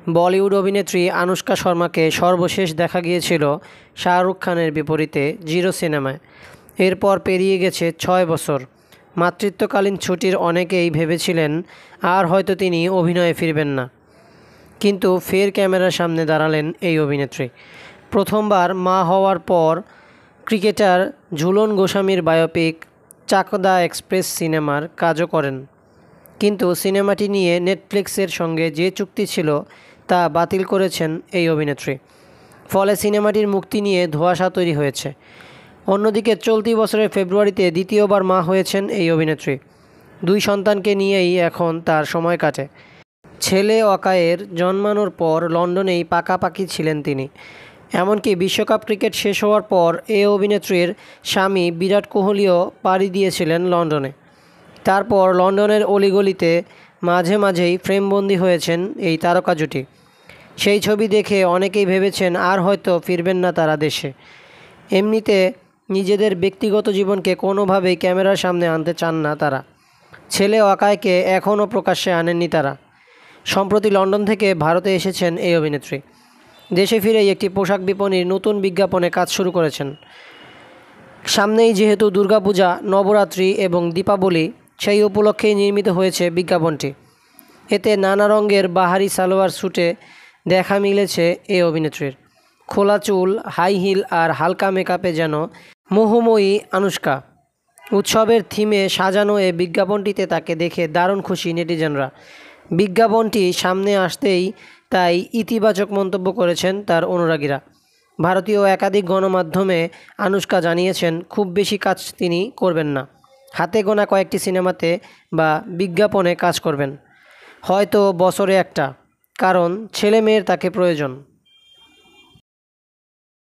বলিউড অভিনেত্রী আনুশকা শর্মাকে সর্বশেষ দেখা গিয়েছিল শাহরুখ খানের বিপরীতে জিরো সিনেমায়। এরপর পেরিয়ে গেছে ৬ বছর। মাতৃত্বকালীন ছুটির অনেকেই ভেবেছিলেন আর হয়তো তিনি অভিনয়ে ফিরবেন না, কিন্তু ফের ক্যামেরার সামনে দাঁড়ালেন এই অভিনেত্রী। প্রথমবার মা হওয়ার পর ক্রিকেটার ঝুলন গোস্বামীর বায়োপিক চাকদা এক্সপ্রেস সিনেমার কাজও করেন, কিন্তু সিনেমাটি নিয়ে নেটফ্লিক্সের সঙ্গে যে চুক্তি ছিল তা বাতিল করেছেন এই অভিনেত্রী। ফলে সিনেমাটির মুক্তি নিয়ে ধোঁয়াশা তৈরি হয়েছে। অন্যদিকে চলতি বছরের ফেব্রুয়ারিতে দ্বিতীয়বার মা হয়েছেন এই অভিনেত্রী। 2 সন্তানকে নিয়েই এখন তার সময় কাটে। ছেলে অকায়ের জন্মানোর পর লন্ডনেই পাকাপাকি ছিলেন তিনি। এমনকি বিশ্বকাপ ক্রিকেট শেষ হওয়ার পর এই অভিনেত্রীর স্বামী বিরাট কোহলিও পাড়ি দিয়েছিলেন লন্ডনে। তারপর লন্ডনের অলিগলিতে মাঝে মাঝেই ফ্রেমবন্দি হয়েছেন এই তারকা জুটি। সেই ছবি দেখে অনেকেই ভেবেছেন আর হয়তো ফিরবেন না তারা দেশে। এমনিতে নিজেদের ব্যক্তিগত জীবনকে কোনোভাবেই ক্যামেরার সামনে আনতে চান না তারা। ছেলে অকায়কে এখনও প্রকাশ্যে আনেননি তারা। সম্প্রতি লন্ডন থেকে ভারতে এসেছেন এই অভিনেত্রী। দেশে ফিরেই একটি পোশাক বিপণীর নতুন বিজ্ঞাপনে কাজ শুরু করেছেন। সামনেই যেহেতু দুর্গাপূজা, নবরাত্রি এবং দীপাবলি, সেই উপলক্ষেই নির্মিত হয়েছে বিজ্ঞাপনটি। এতে নানা রঙের বাহারি সালোয়ার স্যুটে দেখা মিলেছে এই অভিনেত্রীর। খোলা চুল, হাই হিল আর হালকা মেকআপে যেন মোহময়ী আনুশকা। উৎসবের থিমে সাজানো এই বিজ্ঞাপনটিতে তাকে দেখে দারুণ খুশি নেটিজেনরা। বিজ্ঞাপনটি সামনে আসতেই তাই ইতিবাচক মন্তব্য করেছেন তার অনুরাগীরা। ভারতীয় একাধিক গণমাধ্যমে আনুশকা জানিয়েছেন খুব বেশি কাজ তিনি করবেন না, হাতে গোনা কয়েকটি সিনেমাতে বা বিজ্ঞাপনে কাজ করবেন, হয়তো বছরে একটা, কারণ ছেলে মেয়ের তাকে প্রয়োজন।